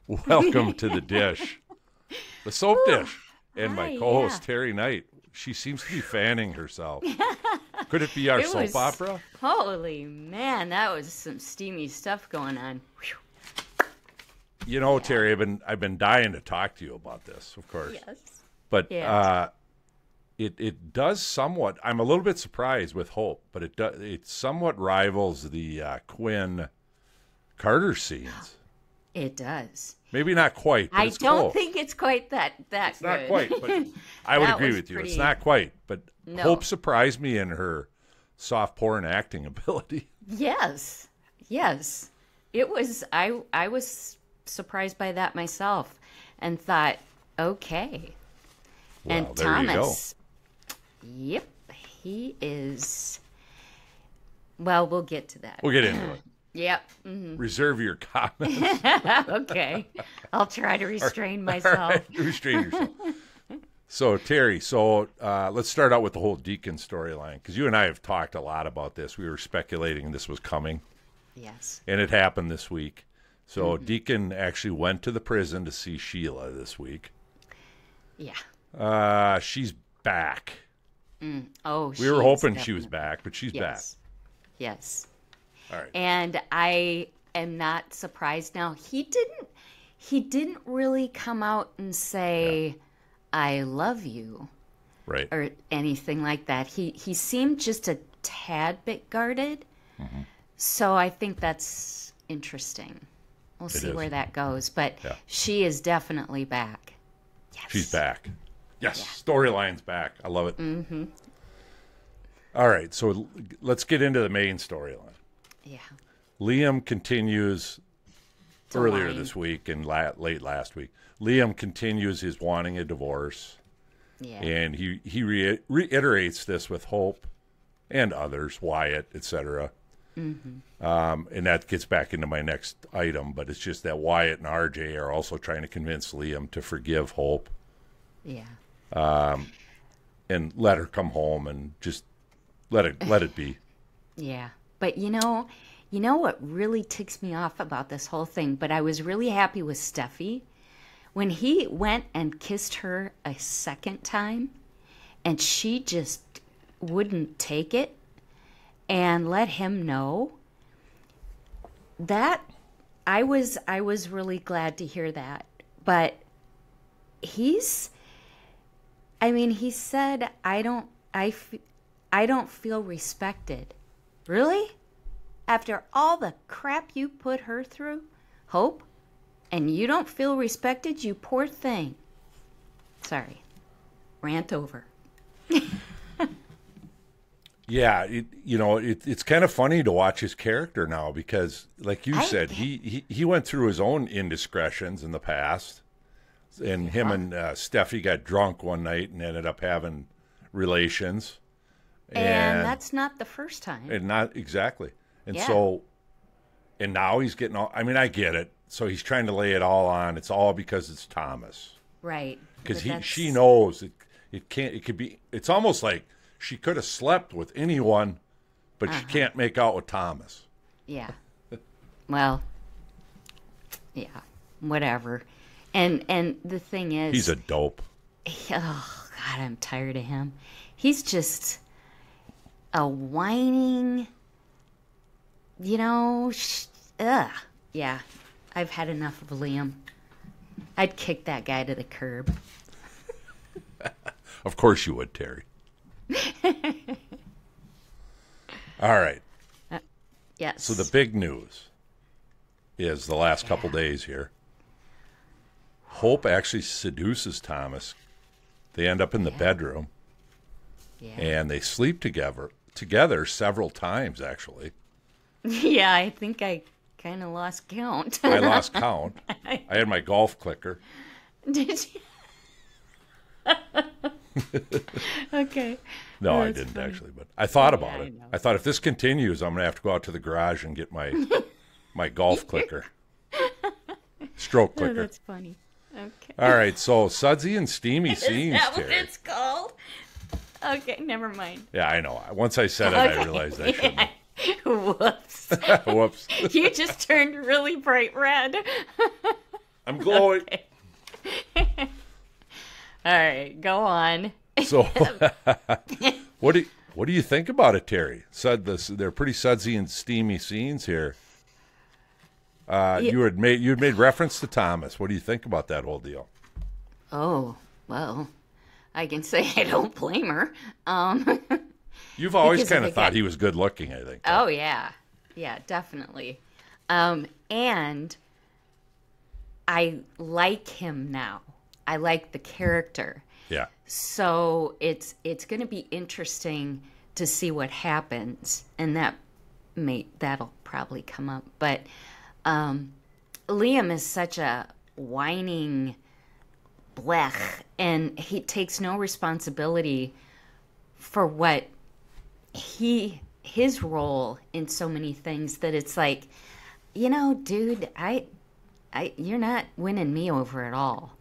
Welcome to the dish, the soap dish, and my Hi, co-host yeah. Terry Knight. She seems to be fanning herself. Could it be our It soap was- opera? Holy man, that was some steamy stuff going on. Whew. You know, Terry, I've been dying to talk to you about this, of course. Yes. But Yes. it does somewhat. I'm a little bit surprised with Hope, but it somewhat rivals the Quinn Carter scenes. It does. Maybe not quite, but I it's don't close. think it's quite that It's not good. quite, but I would That agree was with you. It's pretty- not quite, but No. Hope surprised me in her soft porn acting ability. Yes. Yes. It was I was surprised by that myself and thought, okay. Well, And there you go. Thomas, yep, he is. Well, we'll get to that. We'll get into it. Yep. Reserve your comments. Okay. I'll try to restrain All myself. right, restrain yourself. So, Terry, let's start out with the whole Deacon storyline, because you and I have talked a lot about this. We were speculating this was coming, Yes. and it happened this week. So, Deacon actually went to the prison to see Sheila this week. Yeah. She's back. Oh, We were hoping she was back, but she's Yes. Yes. back. All right. And I am not surprised now. He didn't really come out and say I love you Right. or anything like that. He seemed just a tad bit guarded. Mm-hmm. So I think that's interesting. We'll see is. where that goes, but Yeah. she is definitely back. Yes. She's back. Yes, storyline's back. I love it. Mm-hmm. All right, so let's get into the main storyline. Yeah. Liam continues To earlier whine. this week and late last week. Liam continues his wanting a divorce, Yeah. and he reiterates this with Hope and others, Wyatt, etc. And that gets back into my next item, but it's just that Wyatt and RJ are also trying to convince Liam to forgive Hope Yeah. and let her come home and just let it be. Yeah. But you know what really ticks me off about this whole thing, but I was really happy with Steffi when he went and kissed her a second time and she just wouldn't take it and let him know. That I was really glad to hear that. But he said I don't feel respected. Really? After all the crap you put her through, Hope, and you don't feel respected, you poor thing. Sorry. Rant over. Yeah, it's kind of funny to watch his character now because, like you I- said, he went through his own indiscretions in the past, and him and Steffi got drunk one night and ended up having relations, And that's not the first time. and not exactly, and Yeah. so, and now he's getting all. I mean, I get it. So he's trying to lay it all on. It's all because it's Thomas, Right. because But she knows it can't. It could be. It's almost like she could have slept with anyone, but she can't make out with Thomas. Yeah. Well, yeah. Whatever. And the thing is, He's a dope. oh God, I'm tired of him. He's just a whining, ugh. Yeah, I've had enough of Liam. I'd kick that guy to the curb. Of course you would, Terry. All right. Yes. So the big news is the last couple days here. Hope actually seduces Thomas. They end up in the bedroom yeah. and they sleep together several times, actually. Yeah, I think I kind of lost count. I lost count. I had my golf clicker. Did you? Okay. No, I That's didn't funny. actually, but I thought about I it. know. I thought if this continues, I'm going to have to go out to the garage and get my my golf clicker. Stroke Oh, clicker. that's funny. Okay. All right, so sudsy and steamy Is scenes, that what Terry. it's called? Okay, never mind. Yeah, I know. Once I said it, I Okay. realized I shouldn't. Whoops. Whoops. You just turned really bright red. I'm glowing. All right, go on. So, what do you think about it, Terry? They're pretty sudsy and steamy scenes here. You had made reference to Thomas. What do you think about that whole deal? Oh, well, I can say I don't blame her. You've always Because kind of of the thought guy. he was good looking, I think. Oh yeah, yeah, definitely. And I like him now. I like the character. Yeah. So it's going to be interesting to see what happens, and that'll probably come up. But Liam is such a whining blech, and he takes no responsibility for what his role in so many things, that it's like, dude, you're not winning me over at all.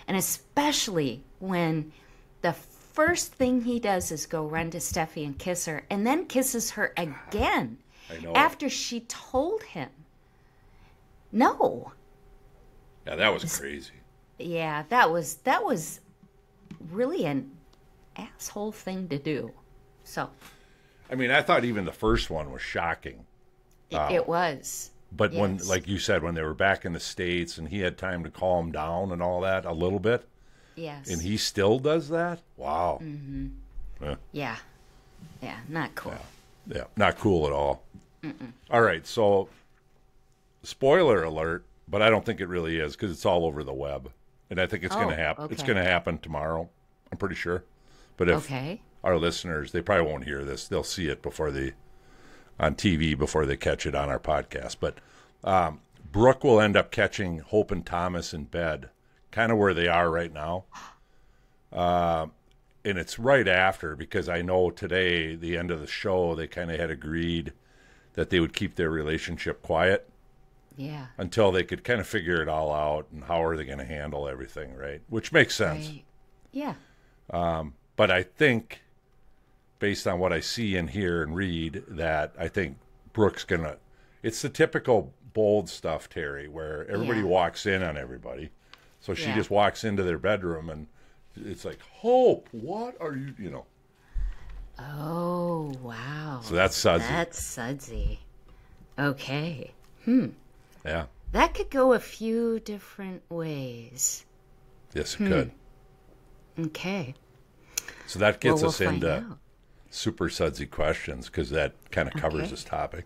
And especially when the first thing he does is go run to Steffi and kiss her, and then kisses her again I know. after she told him no. Yeah, that was crazy. Yeah, that was really an asshole thing to do. So I mean, I thought even the first one was shocking. it was. But when, Yes. like you said, when they were back in the States and he had time to calm down and all that a little bit, Yes. and he still does that? Wow. Yeah. Yeah, not cool. Yeah, not cool at all. All right, so spoiler alert, but I don't think it really is because it's all over the web, and I think it's going to happen. okay. It's going to happen tomorrow. I'm pretty sure. But if Okay. our listeners, they probably won't hear this. They'll see it on TV before they catch it on our podcast. But Brooke will end up catching Hope and Thomas in bed, kind of where they are right now. And it's right after, because I know today, the end of the show, they kind of had agreed that they would keep their relationship quiet Yeah. until they could kind of figure it all out and how are they going to handle everything, right? Which makes sense. Right. Yeah. But I think, based on what I see and hear and read, that I think Brooke's going to... It's the typical bold stuff, Terry, where everybody Yeah. walks in on everybody. So she Yeah. just walks into their bedroom and it's like, Hope, what are you... Oh, wow. So that's sudsy. That's sudsy. Okay. Yeah. That could go a few different ways. Yes, it could. Okay. So that gets Well, us we'll find into out. super sudsy questions, because that kind of covers Okay. this topic.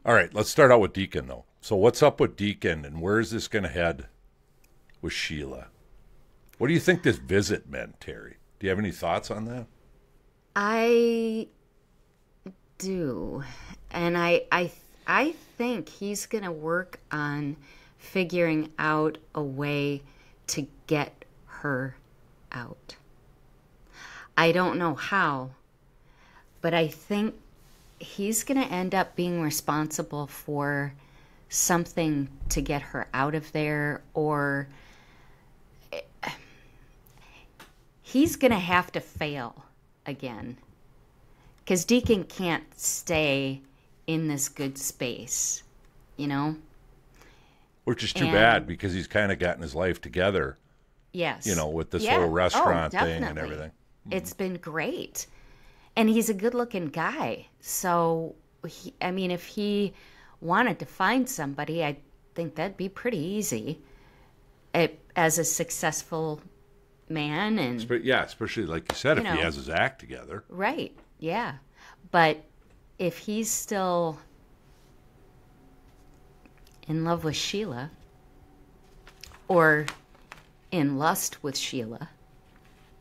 All right, let's start out with Deacon, though. So what's up with Deacon, and where is this going to head with Sheila? What do you think this visit meant, Terry? Do you have any thoughts on that? I do. And I think he's going to work on figuring out a way to get her out. I don't know how, but I think he's going to end up being responsible for something to get her out of there, or he's going to have to fail again, because Deacon can't stay in this good space, Which is too And- bad, because he's kind of gotten his life together, Yes. with this Yeah. whole restaurant Oh, thing and definitely. everything. It's been great. And he's a good-looking guy. So, if he wanted to find somebody, I think that'd be pretty easy. As a successful man and... But yeah, especially like you said, if he know. has his act together. Right, yeah. But if he's still in love with Sheila, or in lust with Sheila,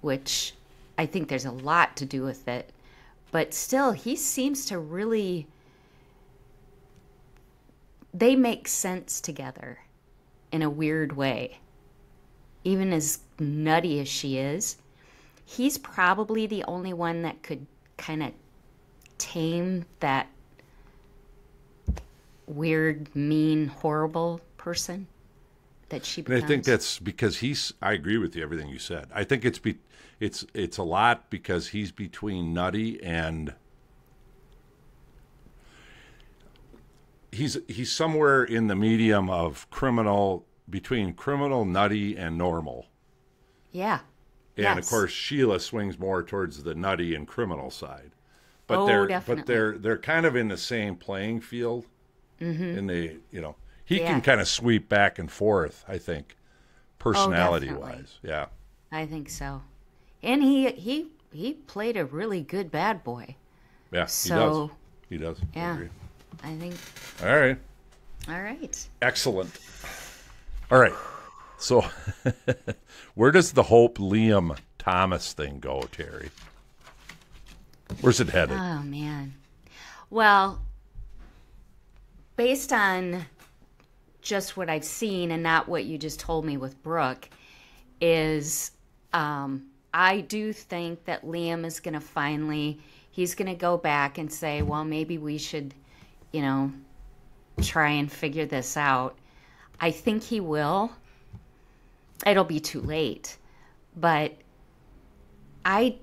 which I think there's a lot to do with it, but still, he seems to really... They make sense together in a weird way. Even as nutty as she is, he's probably the only one that could kind of tame that weird, mean, horrible person that she And becomes. I think that's because I agree with you, everything you said. I think it's a lot because he's between nutty and he's somewhere in the medium of criminal between criminal, nutty, and normal. Yeah. And of Yes. course, Sheila swings more towards the nutty and criminal side. But definitely. they're kind of in the same playing field. Mm-hmm. And they, he Yeah. can kind of sweep back and forth, I think, personality definitely. wise. Yeah. I think so. And he played a really good bad boy. Yeah, So, he does. I yeah. agree. I think. All right. All right. Excellent. All right. So, where does the Hope Liam Thomas thing go, Terry? Where's it headed? Oh man. Well, based on just what I've seen and not what you just told me with Brooke, is I do think that Liam is going to finally, he's going to go back and say, well, maybe we should, try and figure this out. I think he will. It'll be too late. But I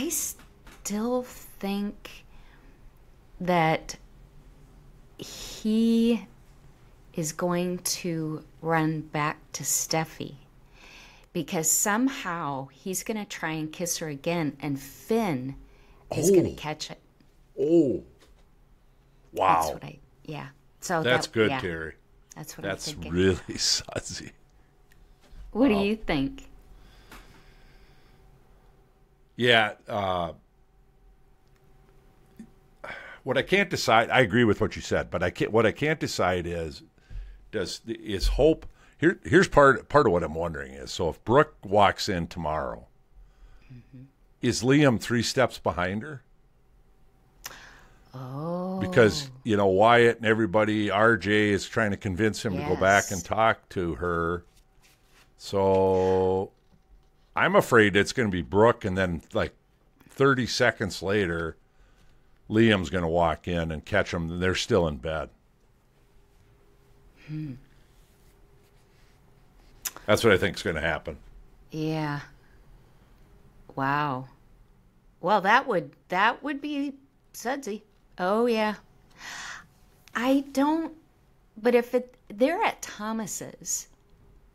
still think that he is going to run back to Steffi because somehow he's going to try and kiss her again and Finn is going to catch it. Oh. Wow. That's what yeah. So That's good, yeah, Terry. that's what That's I'm thinking. really sudsy. What do you think? Yeah. What I can't decide, I agree with what you said, but what I can't decide is Hope here's part of what I'm wondering is, so if Brooke walks in tomorrow, is Liam 3 steps behind her? Oh. Because, Wyatt and everybody, RJ is trying to convince him to go back Yes. and talk to her. So I'm afraid it's going to be Brooke, and then like 30 seconds later, Liam's going to walk in and catch them, and they're still in bed. That's what I think is going to happen. Yeah. Wow. Well, that would be sudsy. Oh yeah. But if they're at Thomas's,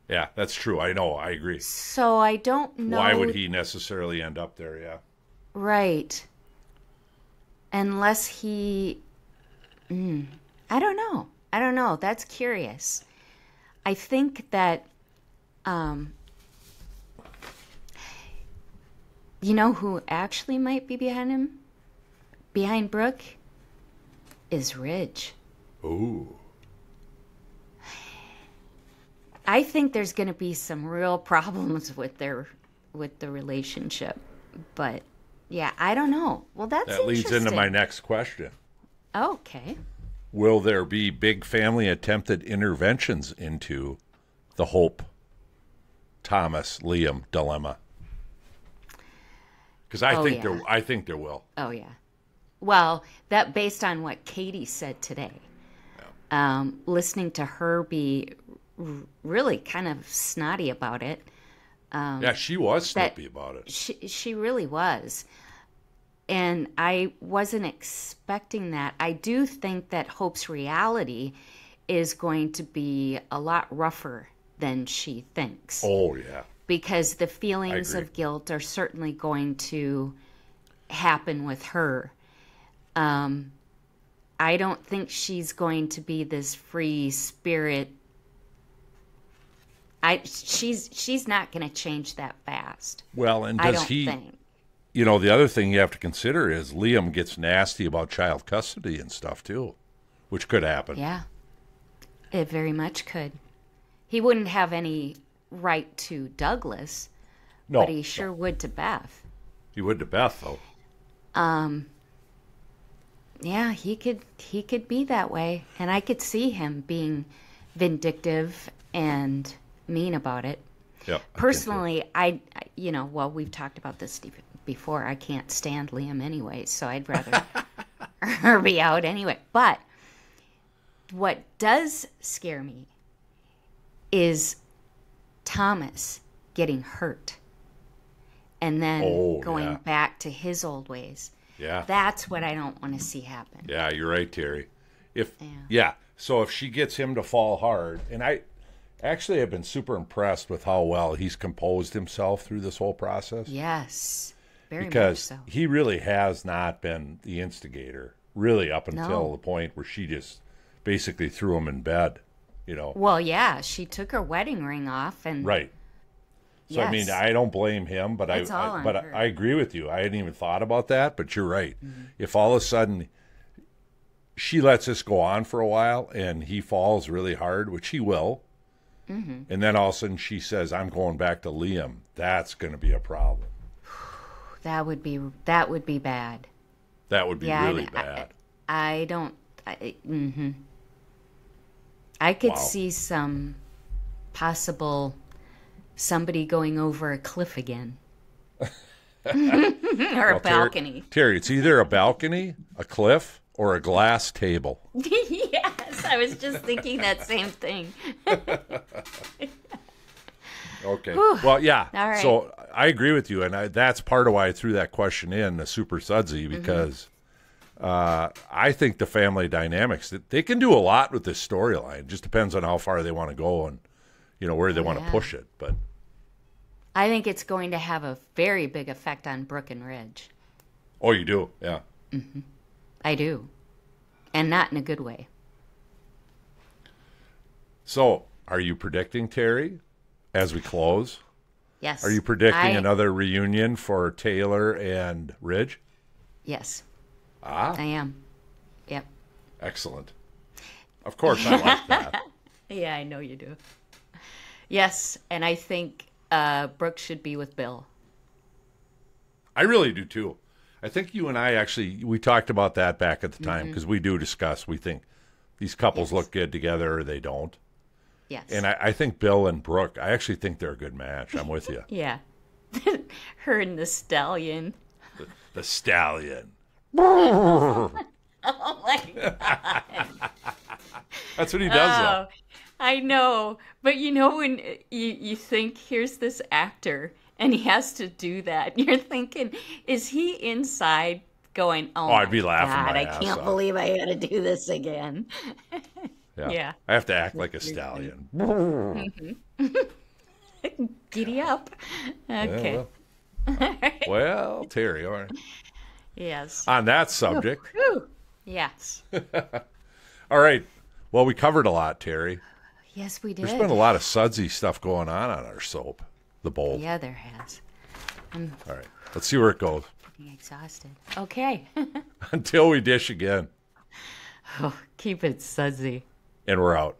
Yeah, that's true. I know. I agree. so I don't know. Why would he necessarily end up there? Yeah. Right. Unless he, I don't know. That's curious. I think that, who actually might be behind him? Behind Brooke? Is Ridge. Ooh. I think there's going to be some real problems with the relationship. But, yeah, I don't know. Well, That leads into my next question. Okay. Will there be big family attempted interventions into the Hope Thomas Liam dilemma? Because I think there will. Oh, yeah. Well, that based on what Katie said today, listening to her be really kind of snotty about it. Yeah, she was snippy about it. She really was. And I wasn't expecting that. I do think that Hope's reality is going to be a lot rougher than she thinks. Oh, yeah. Because the feelings agree. of guilt are certainly going to happen with her. I don't think she's going to be this free spirit. She's not going to change that fast. Well, and I does don't he? think. The other thing you have to consider is Liam gets nasty about child custody and stuff too, which could happen. Yeah, it very much could. He wouldn't have any right to Douglas, No, but he sure would to Beth. he would to Beth though. Yeah, he could be that way, and I could see him being vindictive and mean about it. Yeah. Personally, well, we've talked about this before. I can't stand Liam anyway, so I'd rather her be out anyway. But what does scare me is Thomas getting hurt and then going back to his old ways. Yeah. That's what I don't want to see happen. Yeah, you're right, Terry. So if she gets him to fall hard, and Actually, I've been super impressed with how well he's composed himself through this whole process. Yes, very much Because so. he really has not been the instigator, really, up until No. the point where she just basically threw him in bed, you know. Well, yeah, she took her wedding ring off, and Right. So I mean, Yes. I don't blame him, but It's all on her. I agree with you. I hadn't even thought about that, but you're right. Mm-hmm. If all of a sudden she lets this go on for a while and he falls really hard, which he will, Mm-hmm. and then all of a sudden she says, "I'm going back to Liam," that's going to be a problem. that would be bad. That would be Yeah, really bad. I don't. I could Wow. see some possible somebody going over a cliff again, or a balcony. Terry, it's either a balcony, a cliff, or a glass table. Yes, I was just thinking that same thing. Okay. Well, yeah. All right. So I agree with you, and that's part of why I threw that question in, the Super Sudsy, Mm-hmm. because I think the family dynamics, they can do a lot with this storyline. It just depends on how far they want to go and, you know, where they want to yeah. push it. But I think it's going to have a very big effect on Brooke and Ridge. oh, you do, yeah. I do, and not in a good way. So, are you predicting, Terry, as we close? Yes. Are you predicting I- another reunion for Taylor and Ridge? Yes, Ah, I am. Yep. excellent. Of course, I like that. Yeah, I know you do. Yes, and I think Brooke should be with Bill. I really do too. I think you and I we talked about that back at the Mm-hmm. time because we do discuss. We think these couples look good together or they don't. Yes. And I think Bill and Brooke, I actually think they're a good match. I'm with you. Yeah. Her and the stallion. The Stallion. Oh my God. That's what he does, though. Oh, I know. But you know, when you think, here's this actor, and he has to do that, you're thinking, is he inside going, oh, I'd be my laughing God, my I ass can't off. believe I had to do this again. yeah. I have to act like a stallion. Giddy up. Okay. Well, Terry, all right. Yes. On that subject, Whew. Yes. all right. Well, we covered a lot, Terry. Yes, we did. There's been a lot of sudsy stuff going on our soap, The Bold. Yeah, there has. I'm All right. Let's see where it goes. getting exhausted. Okay. Until we dish again. Oh, keep it sudsy. And we're out.